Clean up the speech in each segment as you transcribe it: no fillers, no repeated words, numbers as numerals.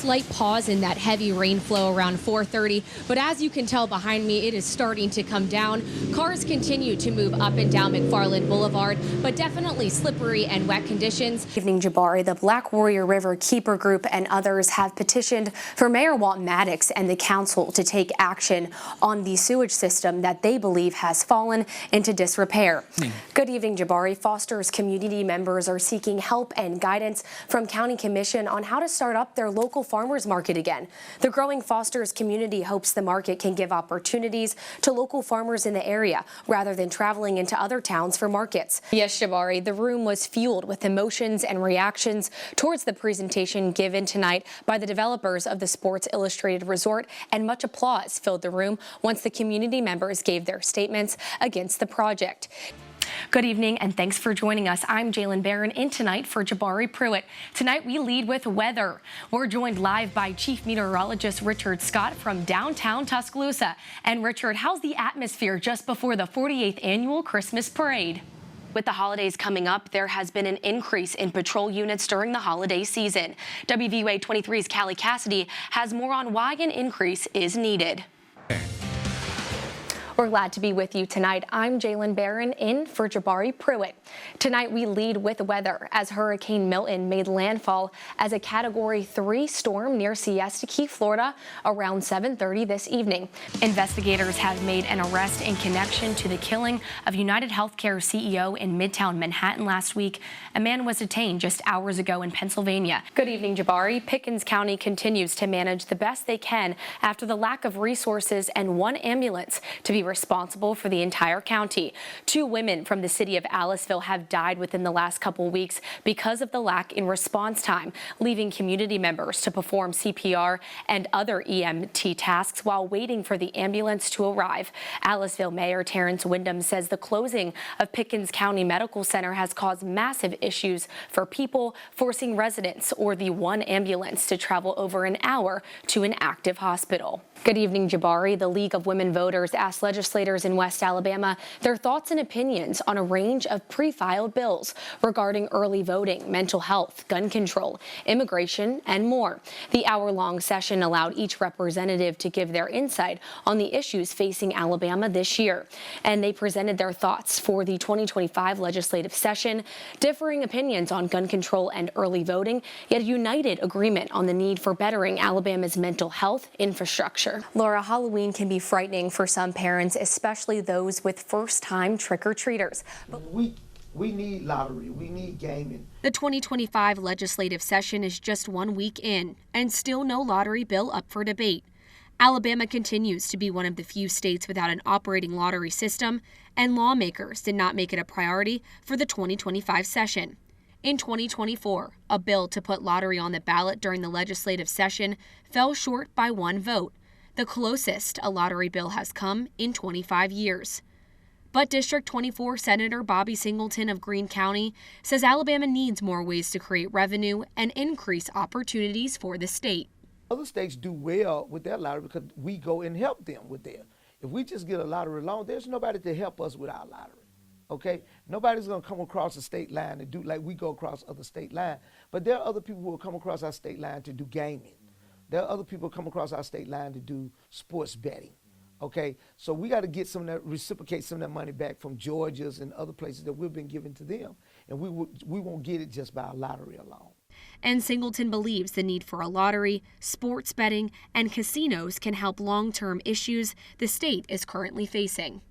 slight pause in that heavy rain flow around 4:30, but as you can tell behind me, it is starting to come down. Cars continue to move up and down McFarland Boulevard, but definitely slippery and wet conditions. Evening, Jabari. The Black Warrior River Keeper Group and others have petitioned for Mayor Walt Maddox and the council to take action on the sewage system that they believe has fallen into disrepair. Good evening, Jabari. Foster's community members are seeking help and guidance from County Commission on how to start up their local farmers market again. The growing Foster's community hopes the market can give opportunities to local farmers in the area rather than traveling into other towns for markets. Yes, Jabari, the room was fueled with emotions and reactions towards the presentation given tonight by the developers of the Sports Illustrated Resort, and much applause filled the room once the community members gave their statements against the project. Good evening and thanks for joining us. I'm Jaylen Barron in tonight for Jabari Pruitt. Tonight we lead with weather. We're joined live by Chief Meteorologist Richard Scott from downtown Tuscaloosa. And Richard, how's the atmosphere just before the 48th annual Christmas parade? With the holidays coming up, there has been an increase in patrol units during the holiday season. WVUA 23's Callie Cassidy has more on why an increase is needed. We're glad to be with you tonight. I'm Jaylen Barron in for Jabari Pruitt. Tonight we lead with weather as Hurricane Milton made landfall as a Category 3 storm near Siesta Key, Florida around 7:30 this evening. Investigators have made an arrest in connection to the killing of United Healthcare CEO in Midtown Manhattan last week. A man was detained just hours ago in Pennsylvania. Good evening, Jabari. Pickens County continues to manage the best they can after the lack of resources and one ambulance to be responsible for the entire county. 2 women from the city of Aliceville have died within the last couple weeks because of the lack in response time, leaving community members to perform CPR and other EMT tasks while waiting for the ambulance to arrive. Aliceville Mayor Terrence Wyndham says the closing of Pickens County Medical Center has caused massive issues for people, forcing residents or the one ambulance to travel over an hour to an active hospital. Good evening, Jabari. The League of Women Voters asked legislators in West Alabama their thoughts and opinions on a range of pre-filed bills regarding early voting, mental health, gun control, immigration, and more. The hour-long session allowed each representative to give their insight on the issues facing Alabama this year, and they presented their thoughts for the 2025 legislative session, differing opinions on gun control and early voting, yet a united agreement on the need for bettering Alabama's mental health infrastructure. Laura, Halloween can be frightening for some parents, especially those with first-time trick-or-treaters. But we need lottery, we need gaming. The 2025 legislative session is just 1 week in, and still no lottery bill up for debate. Alabama continues to be one of the few states without an operating lottery system, and lawmakers did not make it a priority for the 2025 session. In 2024, a bill to put lottery on the ballot during the legislative session fell short by 1 vote, the closest a lottery bill has come in 25 years. But District 24 Senator Bobby Singleton of Greene County says Alabama needs more ways to create revenue and increase opportunities for the state. Other states do well with their lottery because we go and help them with theirs. If we just get a lottery alone, there's nobody to help us with our lottery. Okay? Nobody's going to come across the state line and do like we go across other state lines. But there are other people who will come across our state line to do gaming. There are other people who come across our state line to do sports betting. Okay? So we got to get some of that, reciprocate some of that money back from Georgia's and other places that we've been giving to them. And we won't get it just by a lottery alone. And Singleton believes the need for a lottery, sports betting, and casinos can help long-term issues the state is currently facing.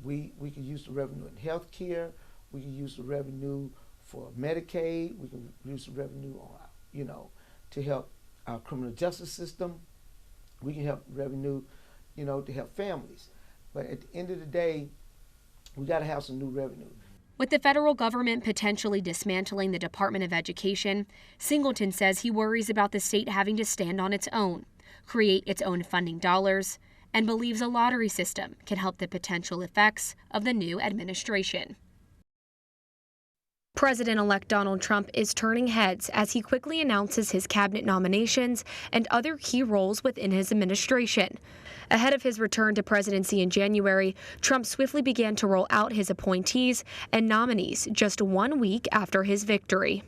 We can use the revenue in health care. We can use the revenue for Medicaid. We can use the revenue on, to help our criminal justice system. We can help revenue, to help families. But at the end of the day, we got to have some new revenue. With the federal government potentially dismantling the Department of Education, Singleton says he worries about the state having to stand on its own, create its own funding dollars, and believes a lottery system can help the potential effects of the new administration. President-elect Donald Trump is turning heads as he quickly announces his cabinet nominations and other key roles within his administration. Ahead of his return to presidency in January, Trump swiftly began to roll out his appointees and nominees just 1 week after his victory.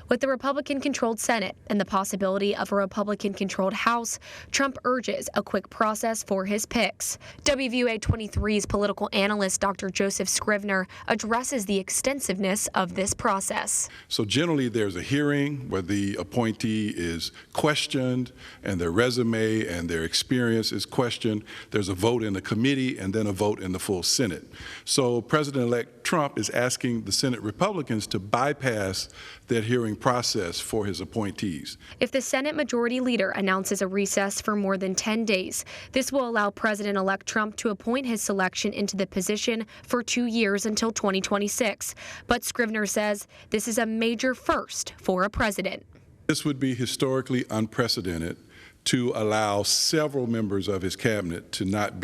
With the Republican-controlled Senate and the possibility of a Republican-controlled House, Trump urges a quick process for his picks. WVUA 23's political analyst Dr. Joseph Scrivener addresses the extensiveness of this process. So generally there's a hearing where the appointee is questioned and their resume and their experience is questioned. There's a vote in the committee and then a vote in the full Senate. So President-elect Trump is asking the Senate Republicans to bypass that hearing process for his appointees. If the Senate Majority Leader announces a recess for more than 10 days, this will allow President-elect Trump to appoint his selection into the position for 2 years until 2026. But Scrivener says this is a major first for a president. This would be historically unprecedented to allow several members of his cabinet to not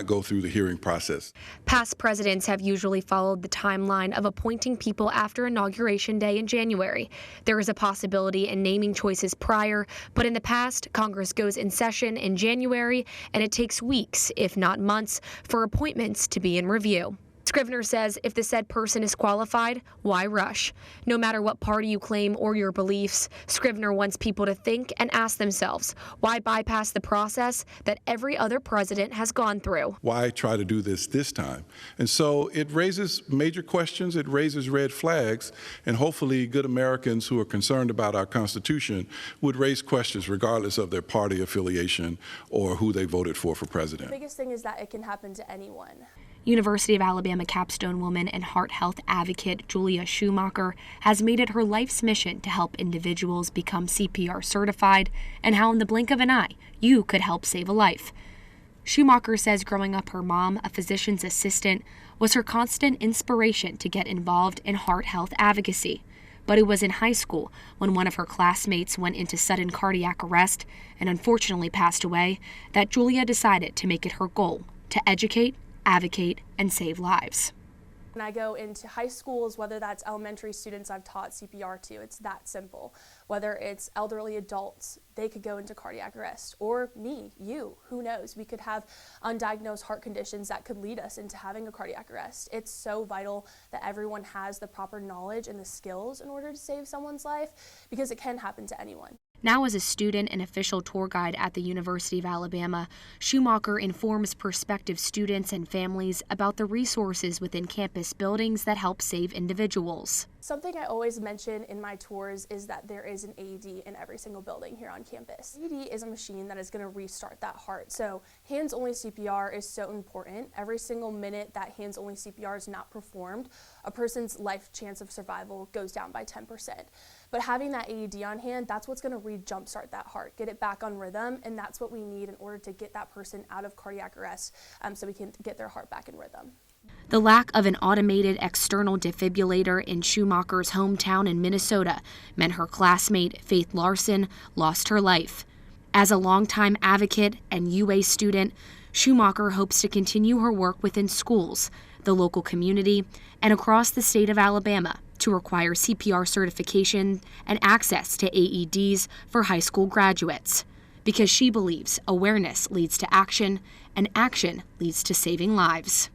go through the hearing process. Past presidents have usually followed the timeline of appointing people after Inauguration Day in January. There is a possibility in naming choices prior, but in the past, Congress goes in session in January, and it takes weeks, if not months, for appointments to be in review. Scrivener says if the said person is qualified, why rush? No matter what party you claim or your beliefs, Scrivener wants people to think and ask themselves, why bypass the process that every other president has gone through? Why try to do this time? And so it raises major questions, it raises red flags, and hopefully good Americans who are concerned about our Constitution would raise questions regardless of their party affiliation or who they voted for president. The biggest thing is that it can happen to anyone. University of Alabama capstone woman and heart health advocate Julia Schumacher has made it her life's mission to help individuals become CPR certified, and how in the blink of an eye, you could help save a life. Schumacher says growing up, her mom, a physician's assistant, was her constant inspiration to get involved in heart health advocacy. But it was in high school when one of her classmates went into sudden cardiac arrest and unfortunately passed away that Julia decided to make it her goal to educate, advocate, and save lives. When I go into high schools, whether that's elementary students I've taught CPR to, it's that simple. Whether it's elderly adults, they could go into cardiac arrest, or me, you, who knows? We could have undiagnosed heart conditions that could lead us into having a cardiac arrest. It's so vital that everyone has the proper knowledge and the skills in order to save someone's life, because it can happen to anyone. Now as a student and official tour guide at the University of Alabama, Schumacher informs prospective students and families about the resources within campus buildings that help save individuals. Something I always mention in my tours is that there is an AED in every single building here on campus. AED is a machine that is going to restart that heart. So hands-only CPR is so important. Every single minute that hands-only CPR is not performed, a person's life chance of survival goes down by 10%. But having that AED on hand, that's what's going to jumpstart that heart, get it back on rhythm, and that's what we need in order to get that person out of cardiac arrest so we can get their heart back in rhythm. The lack of an automated external defibrillator in Schumacher's hometown in Minnesota meant her classmate, Faith Larson, lost her life. As a longtime advocate and UA student, Schumacher hopes to continue her work within schools, the local community, and across the state of Alabama to require CPR certification and access to AEDs for high school graduates, because she believes awareness leads to action, and action leads to saving lives.